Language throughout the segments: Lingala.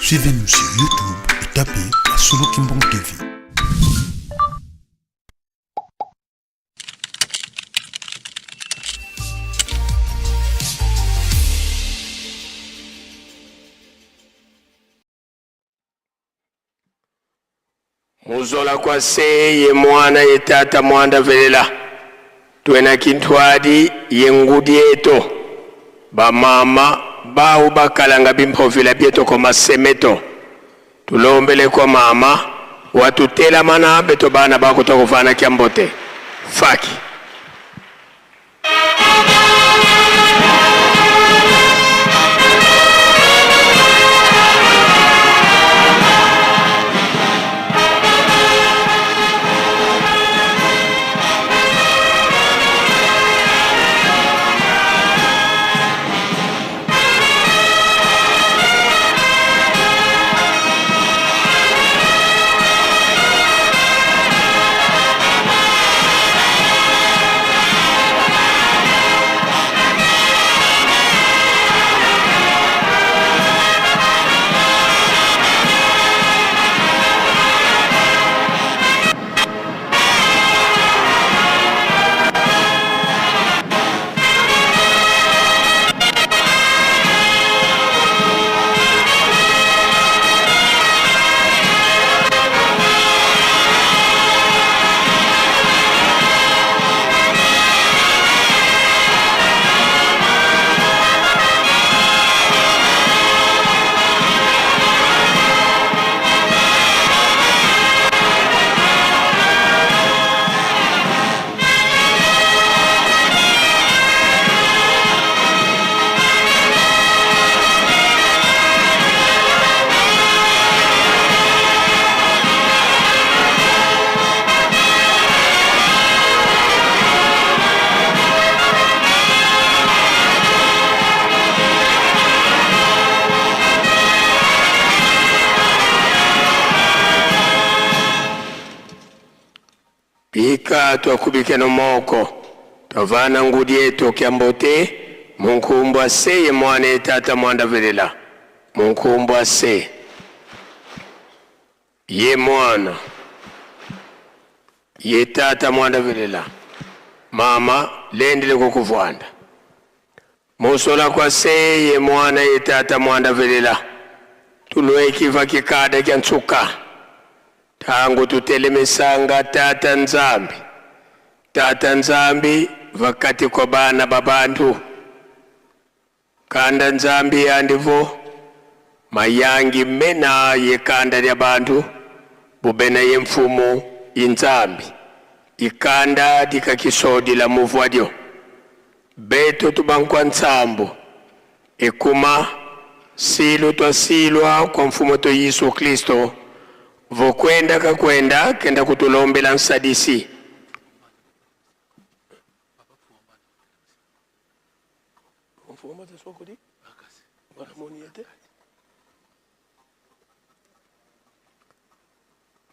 Suivez-nous sur YouTube et tapez la Solo Kimbong TV. Muzola kwa se ye mwana ye tata mwanda velela tuena kintwadi ye ngudi eto ba mama ba ubakalanga bimpovila bieto kwa masemeto tulombele kwa mama watutela mana beto bana bako tokufana kiambote faki Pika tuakubike no moko tovana ngudi eto kiambote munkumbwa se ye mwana tata mwanda velela munkumbwa se ye mwana ye tata mwanda velela mama lendile kukuvwanda musola kwa se ye mwana ye tata mwanda velela tulwe kiva kikada kya ntsuka tangu tutelemesanga tata nzambi vakati kwa bana babantu kanda nzambi yandivo mayangi mena ye kanda lya bantu bubena ye mfumu inzambi ikanda dika kisodi la muvwadyo beto tubankwa nsambu ekuma silu twasilwa kwa mfumu to Yesu Kristo vokwenda kakwenda kenda kutulombela nsadisi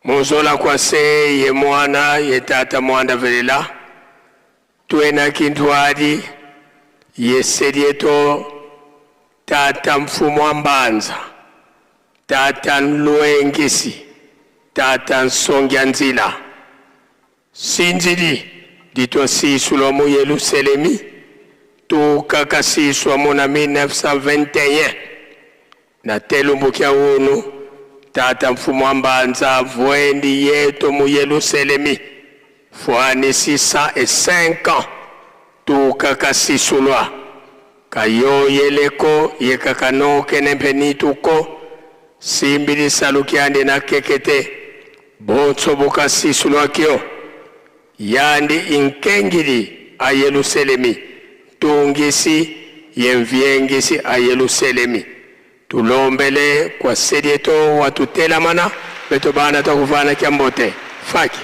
muzola kwa se ye mwana ye tata mwanda velela tuena kintwadi ye serieto tata mfumu ambanza tata nluengisi tata nsongya nzila sinzili ditwa siswa mu Yerusalemi tukakasiswa muna 1921 na telumbukia unu tata mfumu ambanza vwendi yeto mu Yerusalemi fwani 605 ans tukakasisulwa kayo yeleko yekakanoke nempenituko simbili salukiande na kekete bonso bukasisulwa kyo yandi inkengili a Yerusalemi tungisi yenvyengisi a Yerusalemi tulombele kwa sedieto watutela mana beto bana takuvana kiambote faki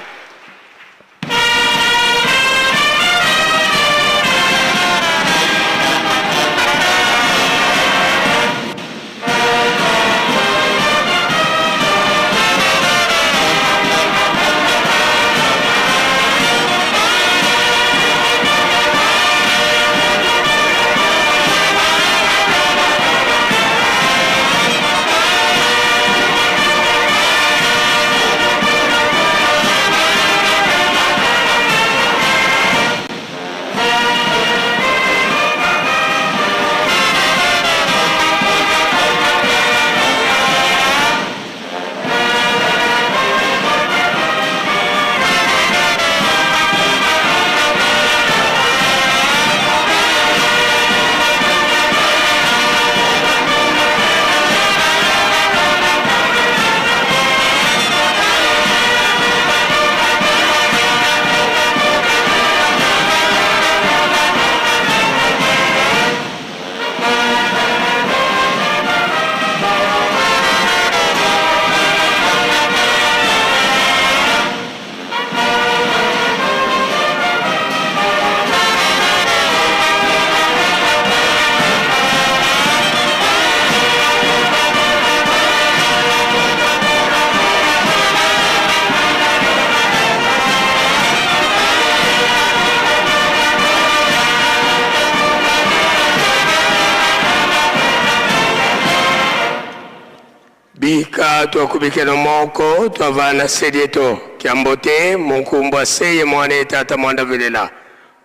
bika twakubike no moko twavana sedieto kiambote munkumbwa se ye mwana ye tata mwanda velela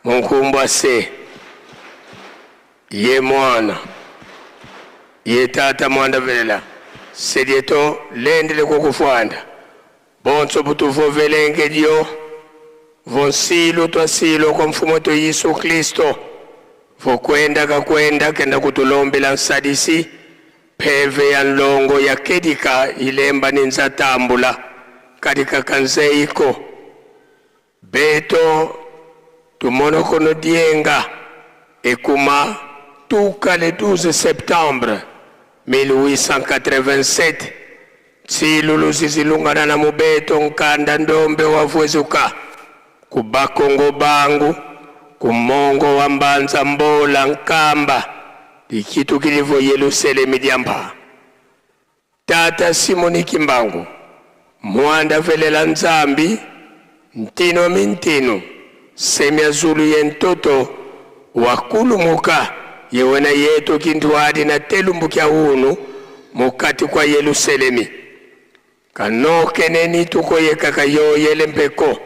munkumbwa se ye mwana ye tata mwanda velela sedieto lendele kukufwanda bonso butuvo velenge dio vonsilo twasilo kwa mfumo to Yesu Kristo vokwenda kakwenda kenda kutulombela nsadisi peve ya nlongo ya kedika ilemba ninza tambula katika kanzeiko beto tumono kono dienga ekuma tuka le 12 septembre 1887 tsilulu zizilungana na mubeto nkanda ndombe wavuezuka kubakongo bangu kumongo wa mbanza mbola Nkamba likitu kilivo Yerusalemu diamba tata Simoni Kimbangu mwanda velela nzambi ntino mintino semya zulu yentoto wakulumuka yewena yetu kintwadi na telumbu kya unu mukati kwa Yerusalemu kanoke neni tuko yekaka yoyele mpeko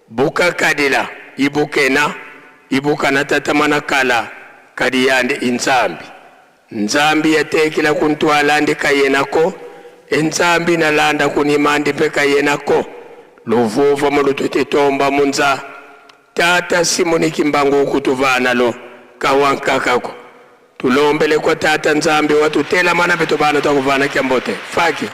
buka kadila ibukena ibukana tatamana kala kadiyande inzambi nzambi yatekila kuntwala ndi kayenako enzambi nalanda kunimandi pe kayenako luvuva mulutute tomba munza tata Simoni Kimbangu kutuvana lo kawankakako tulombele kwa tata nzambi watutela mana beto bana takuvana kiambote faki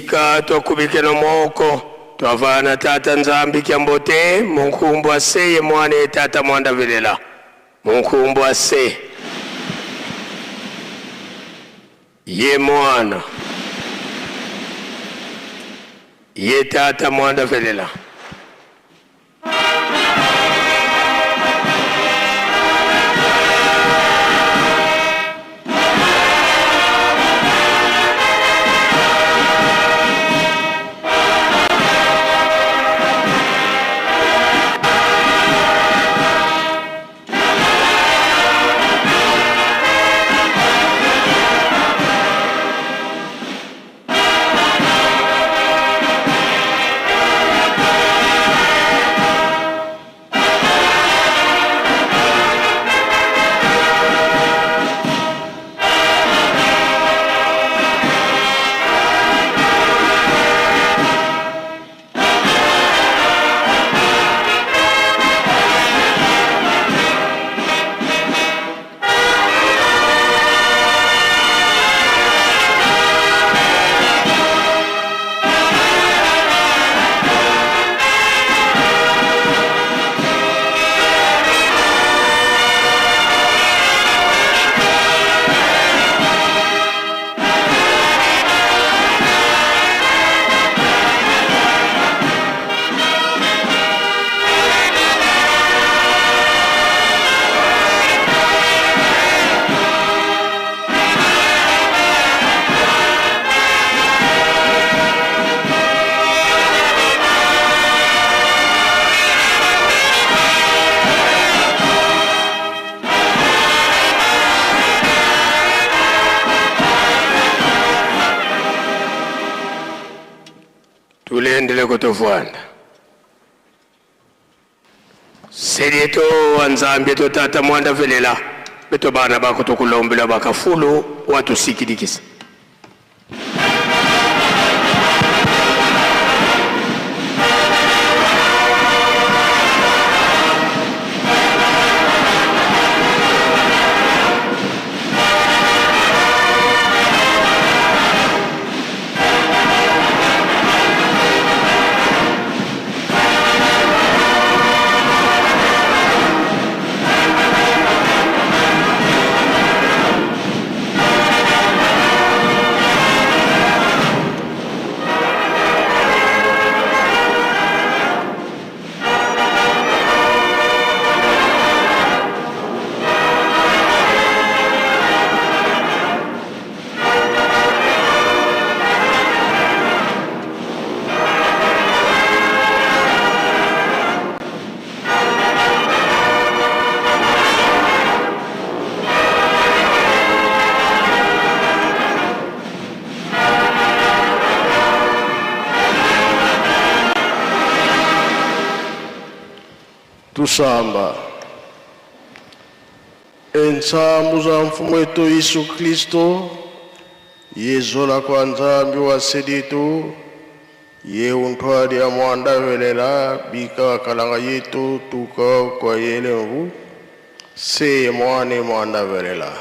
Sika twakubike no moko twavana tata nzambi kyambote munkumbu ase ye mwana ye tata mwanda velela munkumbu ase ye mwana ye tata mwanda velela tulendele kutofwana sedeto wanzambye to tata mwanda velela beto bana bako tokulombela bakafulu watu sikidikisa tusamba ensambu za mfumu wetu Yesu Kristo yezola kwa nzambi wa seditu ye untwali ya mwanda velela bika wakalanga yetu tuka kwa yele mvu se mwane mwanda velela.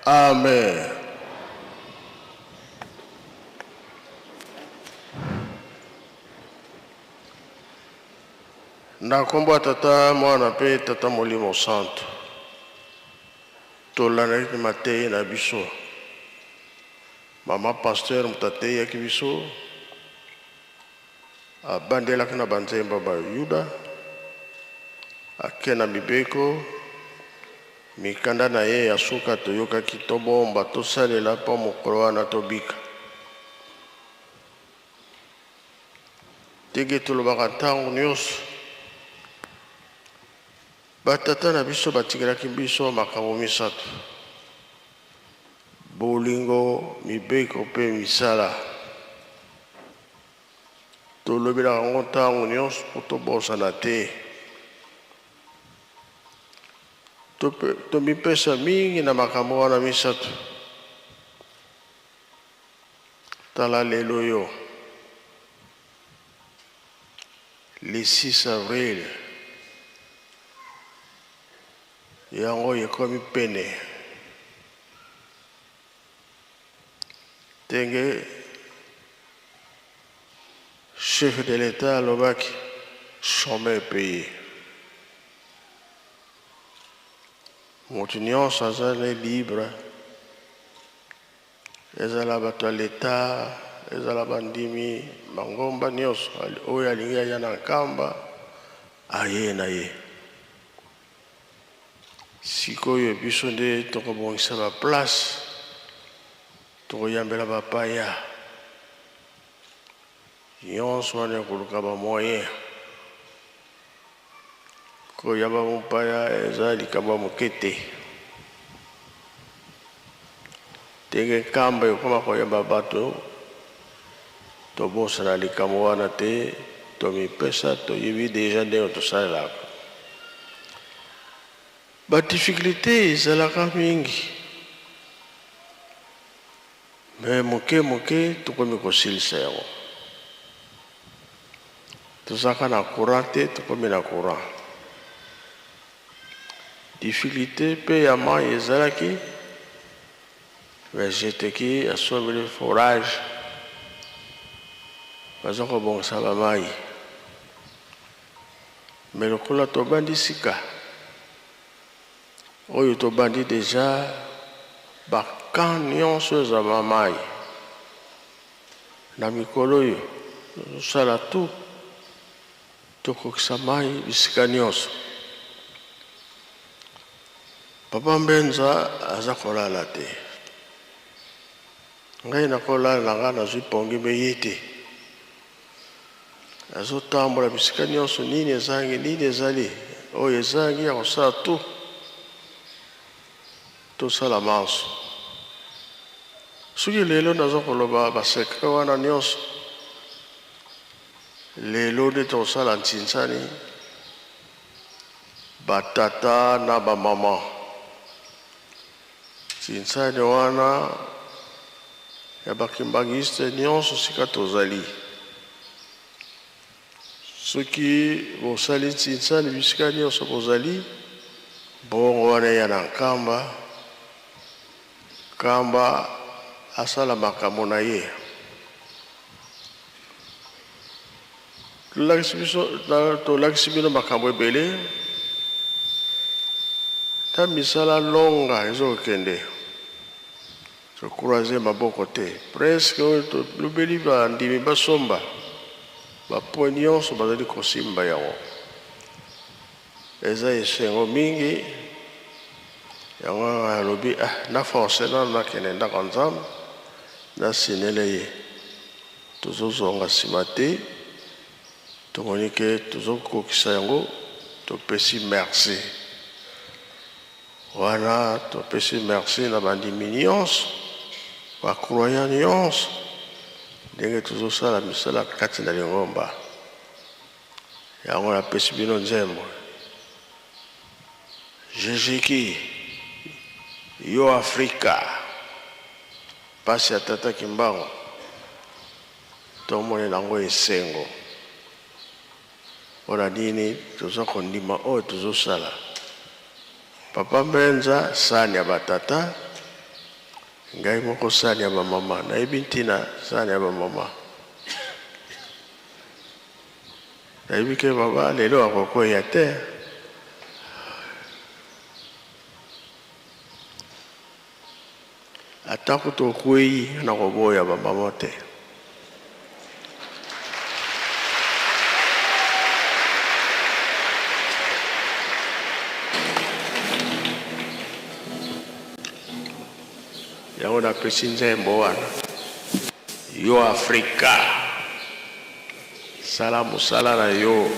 Amen. Nakomba tata mwana pe tata molimo santo tolana ki matei na biso mama pasteur mutate ya kibiso abandela kana banzemba ba yuda akena mibeko mikanda na ye asuka toyoka kitobomba tosalela pa mokolo na tobika tege tolobaka ntango nyonso batata na biso batikelaki biso makambo misato bolingo mibeko pe misala tolobelaka yango ntango nyonso po tobosana te tomipesa mingi na makambo wana misato tala lelo yo le 6 avril yango yekomi pene tenge chef de l'État alobaki chômeur payé. Moto nyonso azali libre, ezala bato ya l'État, ezala bandimi mangomba nyonso oyo alingi aya na Nkamba aye na ye. Sikoyo biso nde tokobongisa ba place, tokoyambela bapaya nyonso wana koluka ba moyen. Koyamba mopaya eza likambo moke te. Ndenge Nkamba ekoma koyamba bato, tobosana likambo wana te, tomipesa toyebi deja ndenge tosalelaka. Badifficulté ezalaka mingi, me moke tokomi kosilisa yango. Tozalaka na courant te, tokomi na courant. Difficulté pe ya mai ezalaki, jeteki asombeli forage, baza kobongisa bamai. Me lokola tobandi sika, oyo tobandi deja bakan nyonso eza bamai. Na mikolo oyo tosala tu tokokisa mai bisika nyonso. Papa Mbenza aza kolala te. Ngai nakolala na nga nazwi pongi me ye te. Azotambola bisika nyonso nini ezali oyo ezangi ya kosala tu tosala manso. Soki lelo naza koloba basekre wana nyonso, lelo nde tosala ntinsani batata na bamama. Ntinsani wana ya bakimbangiste nyonso sika tozali. Soki bosali ntinsani bisika nyonso bozali, bongo wana ya na Nkamba, Nkamba asala makambo na ye. Tolakisi bino makambo ebele, ta misala longa ezokende. Tokroise maboko te. Presque oyo tolobeli bandimi basomba, bapoint nyonso bazali kosimba yango. Eza esengo mingi, yango alobi na force na kende ndako Nzambe, na sinele ye. Tozozonga nsima te, tomoni ke tozokokisa yango, topesi merci. Wana topesi merci na bandimi nyonso, bakroyant nyonso, ndenge tozosala misala kati na Lingomba. Yango napesi bino nzembo. Jejiki, yo Afrika, pasi ya tata Kimbango, tomone nango esengo. Wana nini toza kondima oyo tozosala. Papa Mbenza sani ya batata, ngai moko sani ya bamama, na yebi ntina sani ya bamama. Na yebi ke baba lelo akokoya te. Atako tokwei na koboya bamama te. Yango na pesi nzembo wana. Yo Afrika, sala musala na yo.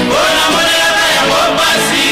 Bona mona ya basi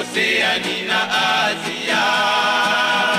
Oceania na Ásia.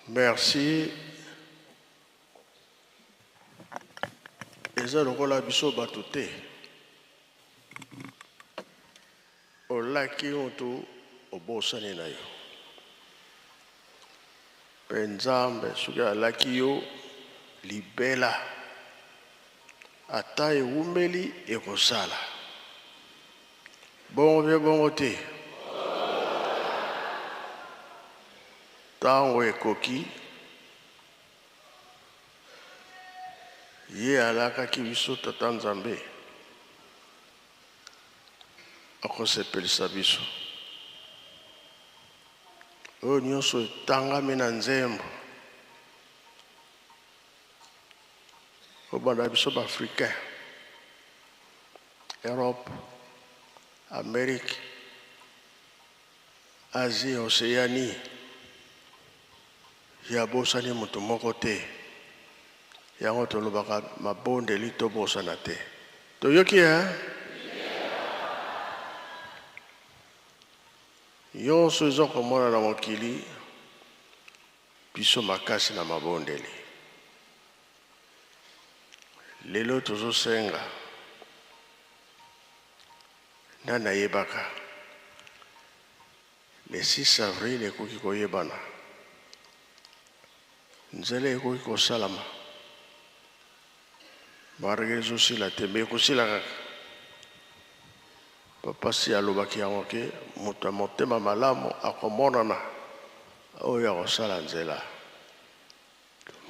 Merci. Eza lokola biso bato te. Olaki oto obosani na yo. Mpe Nzambe soki alaki yo libela. Ata ewumeli ekosala. Bongo bie bongo te. Tango ekoki. Ye alakaki biso Tata Nzambe. Akosepelisa biso. Oyo nyonso etangami na nzembo. Obanda biso ba-Africain. Europe, Amérique, Asie, Océanie. Yabosani mutu moko te. Yango tolobaka mabondeli tobosana te. Toyoki Yonso ezo komona na mokili biso makasi na mabondeli. Lelo tozosenga nana yebaka. Le 6 avril ekoki koyebana. Nzele ekoki kosalama. Marge ezosila te mbe ekosila kaka. Papa si alobaki yango ke moto motema malamu akomonana oyo akosala nzela.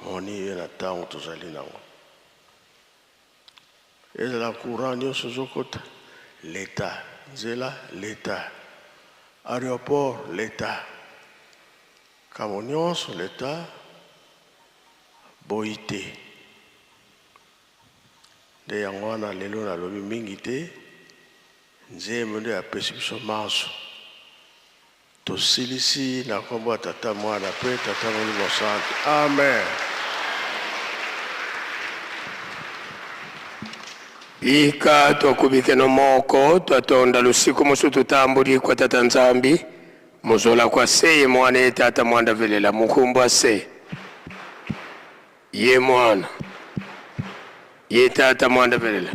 Moni ye na ntango tozali nango. Ezala courant nyonso ezokota. L'État, nzela l'État. Aéroport l'État. Kamo nyonso l'État boyi te. Nde yango wana lelo nalobi mingi te. Nzembo nde apesi biso maso. Tosilisi na kombo ya Tata Mwana mpe Tata Molimo Santo. Amen. Ika twakubike no moko twatonda lusiku musu tutambuli kwa Tata Nzambi. Muzola kwa seye mwana ye Tata Mwanda velela mukumbwa se. Ye mwana. Ye Tata Mwanda velela.